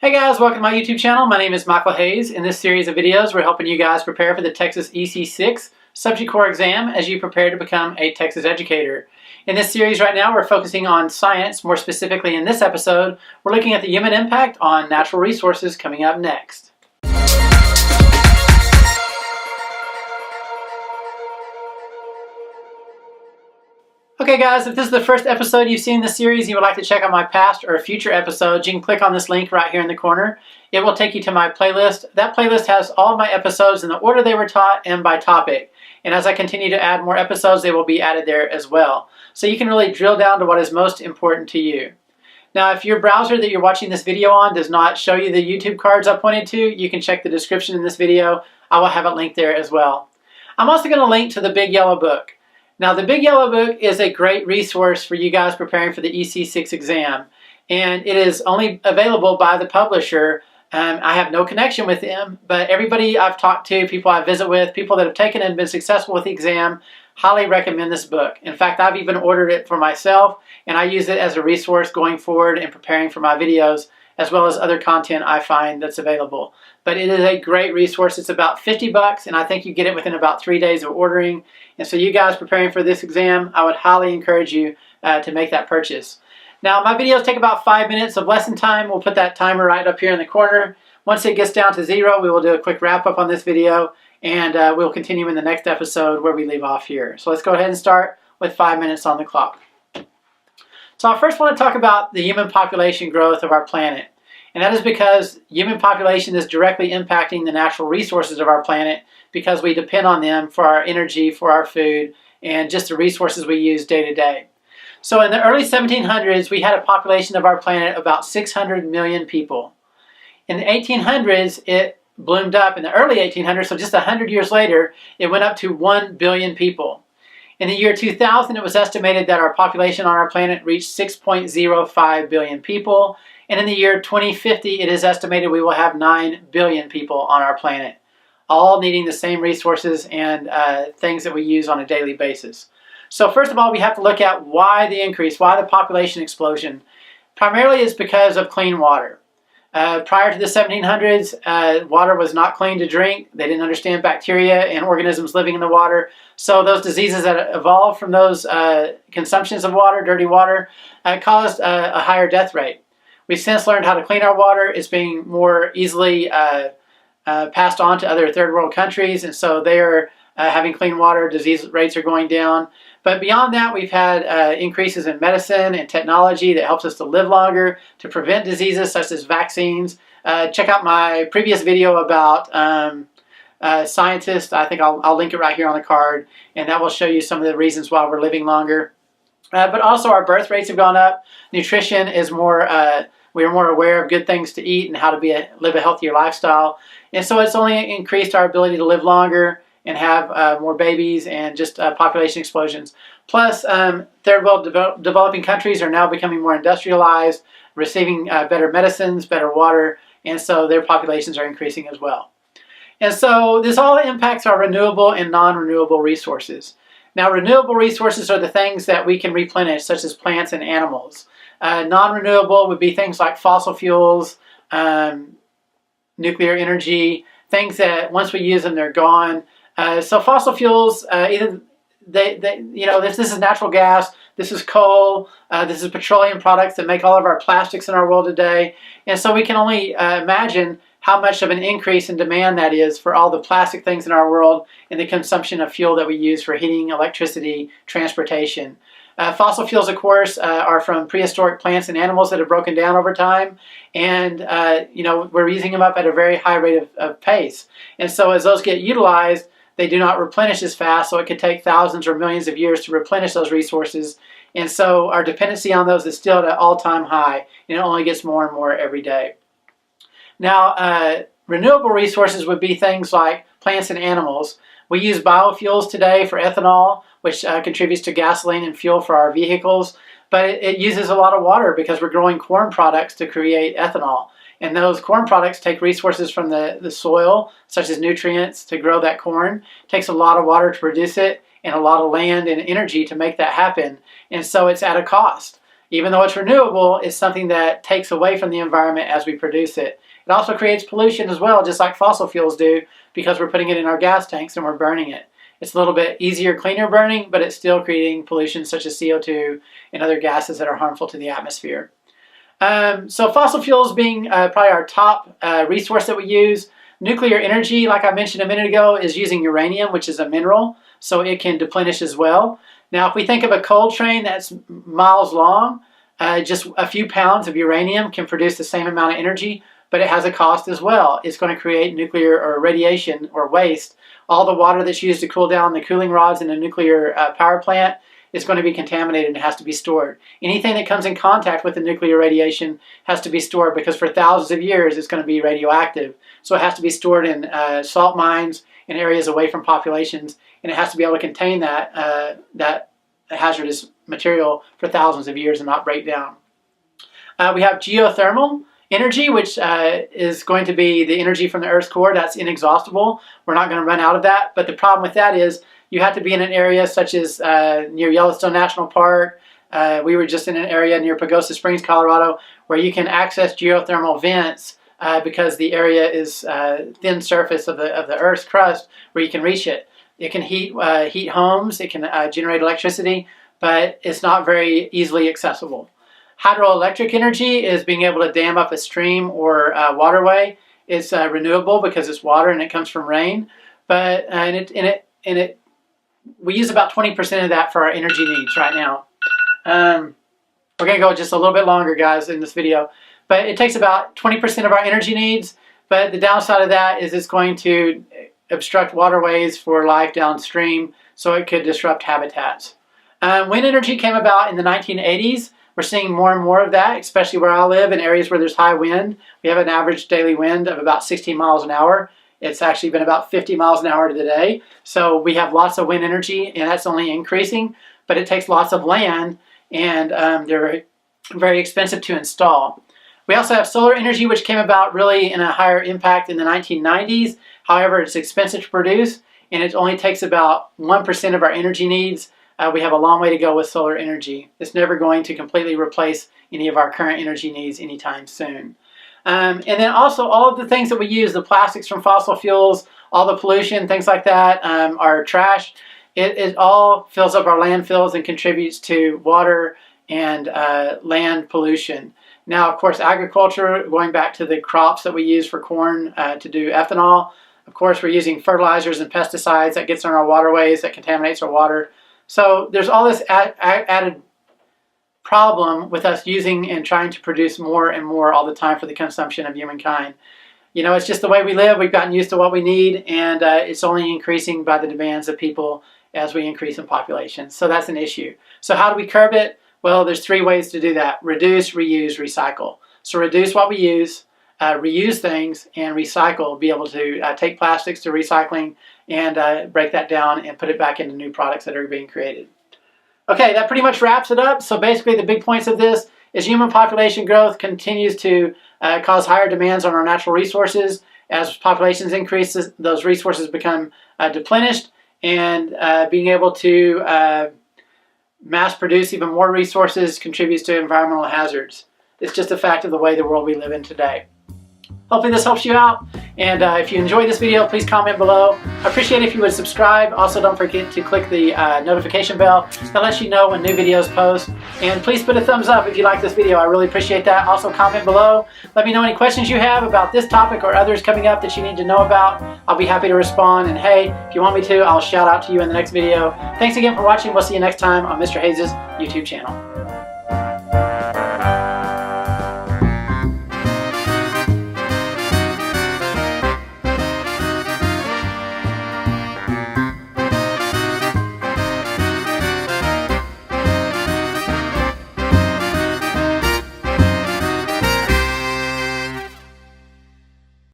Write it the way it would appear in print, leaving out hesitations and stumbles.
Hey guys, welcome to my YouTube channel. My name is Michael Hayes. In this series of videos, we're helping you guys prepare for the TExES EC-6 subject core exam as you prepare to become a TExES educator. In this series right now, we're focusing on science. More specifically, in this episode, we're looking at the human impact on natural resources coming up next. Okay guys, if this is the first episode you've seen in this series, you would like to check out my past or future episodes, you can click on this link right here in the corner. It will take you to my playlist. That playlist has all of my episodes in the order they were taught and by topic. And as I continue to add more episodes, they will be added there as well. So you can really drill down to what is most important to you. Now, if your browser that you're watching this video on does not show you the YouTube cards I pointed to, you can check the description in this video. I will have it linked there as well. I'm also going to link to the Big Yellow Book. Now, the Big Yellow Book is a great resource for you guys preparing for the EC-6 exam, and it is only available by the publisher. I have no connection with them, but everybody I've talked to, people I visit with, people that have taken and been successful with the exam, highly recommend this book. In fact, I've even ordered it for myself, and I use it as a resource going forward and preparing for my videos, as well as other content I find that's available. But it is a great resource. It's about 50 bucks, and I think you get it within about 3 days of ordering. And so you guys preparing for this exam, I would highly encourage you to make that purchase. Now, my videos take about 5 minutes of lesson time. We'll put that timer right up here in the corner. Once it gets down to 0, we will do a quick wrap up on this video, and we'll continue in the next episode where we leave off here. So let's go ahead and start with 5 minutes on the clock. So I first want to talk about the human population growth of our planet. And that is because human population is directly impacting the natural resources of our planet because we depend on them for our energy, for our food, and just the resources we use day to day. So in the early 1700s, we had a population of our planet of about 600 million people. In the 1800s, it bloomed up. In the early 1800s, so just 100 years later, it went up to 1 billion people. In the year 2000, it was estimated that our population on our planet reached 6.05 billion people. And in the year 2050, it is estimated we will have 9 billion people on our planet, all needing the same resources and things that we use on a daily basis. So first of all, we have to look at why the increase, why the population explosion. Primarily it's because of clean water. Prior to the 1700s, water was not clean to drink. They didn't understand bacteria and organisms living in the water. So those diseases that evolved from those consumptions of water, dirty water, caused a higher death rate. We've since learned how to clean our water. It's being more easily passed on to other third world countries, and so they are having clean water. Disease rates are going down. But beyond that, we've had increases in medicine and technology that helps us to live longer, to prevent diseases such as vaccines. Check out my previous video about scientists. I think I'll link it right here on the card, and that will show you some of the reasons why we're living longer. But also our birth rates have gone up. Nutrition is more, we are more aware of good things to eat and how to live a healthier lifestyle. And so it's only increased our ability to live longer and have more babies and just population explosions. Plus, third world developing countries are now becoming more industrialized, receiving better medicines, better water, and so their populations are increasing as well. And so this all impacts our renewable and non-renewable resources. Now, renewable resources are the things that we can replenish, such as plants and animals. Non-renewable would be things like fossil fuels, nuclear energy, things that once we use them, they're gone. So fossil fuels, either this is natural gas, this is coal, this is petroleum products that make all of our plastics in our world today. And so we can only imagine how much of an increase in demand that is for all the plastic things in our world and the consumption of fuel that we use for heating, electricity, transportation. Fossil fuels, of course, are from prehistoric plants and animals that have broken down over time, and we're using them up at a very high rate of pace. And so as those get utilized, they do not replenish as fast, so it could take thousands or millions of years to replenish those resources. And so our dependency on those is still at an all-time high, and it only gets more and more every day. Now, renewable resources would be things like plants and animals. We use biofuels today for ethanol, which contributes to gasoline and fuel for our vehicles, but it uses a lot of water because we're growing corn products to create ethanol. And those corn products take resources from the soil, such as nutrients, to grow that corn. It takes a lot of water to produce it and a lot of land and energy to make that happen. And so it's at a cost. Even though it's renewable, it's something that takes away from the environment as we produce it. It also creates pollution as well, just like fossil fuels do, because we're putting it in our gas tanks and we're burning it. It's a little bit easier, cleaner burning, but it's still creating pollution such as CO2 and other gases that are harmful to the atmosphere. So fossil fuels being probably our top resource that we use. Nuclear energy, like I mentioned a minute ago, is using uranium, which is a mineral, so it can deplenish as well. Now, if we think of a coal train that's miles long, just a few pounds of uranium can produce the same amount of energy, but it has a cost as well. It's going to create nuclear or radiation or waste. All the water that's used to cool down the cooling rods in a nuclear power plant is going to be contaminated and has to be stored. Anything that comes in contact with the nuclear radiation has to be stored, because for thousands of years it's going to be radioactive. So it has to be stored in salt mines in areas away from populations, and it has to be able to contain that hazardous material for thousands of years and not break down. We have geothermal energy, which is going to be the energy from the Earth's core. That's inexhaustible. We're not going to run out of that. But the problem with that is you have to be in an area such as near Yellowstone National Park. We were just in an area near Pagosa Springs, Colorado, where you can access geothermal vents because the area is thin surface of the Earth's crust where you can reach it. It can heat homes. It can generate electricity, but it's not very easily accessible. Hydroelectric energy is being able to dam up a stream or waterway. It's renewable because it's water and it comes from rain, but we use about 20% of that for our energy needs right now. We're going to go just a little bit longer, guys, in this video, but it takes about 20% of our energy needs. But the downside of that is it's going to obstruct waterways for life downstream, so it could disrupt habitats. Wind energy came about in the 1980s. We're seeing more and more of that, especially where I live in areas where there's high wind. We have an average daily wind of about 16 miles an hour. It's actually been about 50 miles an hour today. So we have lots of wind energy, and that's only increasing, but it takes lots of land, and they're very expensive to install. We also have solar energy, which came about really in a higher impact in the 1990s. However, it's expensive to produce, and it only takes about 1% of our energy needs. We have a long way to go with solar energy. It's never going to completely replace any of our current energy needs anytime soon. And then also all of the things that we use, the plastics from fossil fuels, all the pollution, things like that, our trash, it all fills up our landfills and contributes to water and land pollution. Now, of course, agriculture, going back to the crops that we use for corn to do ethanol, of course, we're using fertilizers and pesticides that gets in our waterways, that contaminates our water. So there's all this added problem with us using and trying to produce more and more all the time for the consumption of humankind. You know, it's just the way we live. We've gotten used to what we need, and it's only increasing by the demands of people as we increase in population. So that's an issue. So how do we curb it? Well, there's 3 ways to do that: reduce, reuse, recycle. So reduce what we use, reuse things, and recycle. Be able to take plastics to recycling and break that down and put it back into new products that are being created. Okay, that pretty much wraps it up. So basically the big points of this is human population growth continues to cause higher demands on our natural resources. As populations increase, those resources become deplenished, and being able to mass produce even more resources contributes to environmental hazards. It's just a fact of the way the world we live in today. Hopefully this helps you out, and if you enjoyed this video, please comment below. I appreciate it if you would subscribe. Also, don't forget to click the notification bell that lets you know when new videos post. And please put a thumbs up if you like this video. I really appreciate that. Also, comment below. Let me know any questions you have about this topic or others coming up that you need to know about. I'll be happy to respond. And hey, if you want me to, I'll shout out to you in the next video. Thanks again for watching. We'll see you next time on Mr. Hayes' YouTube channel.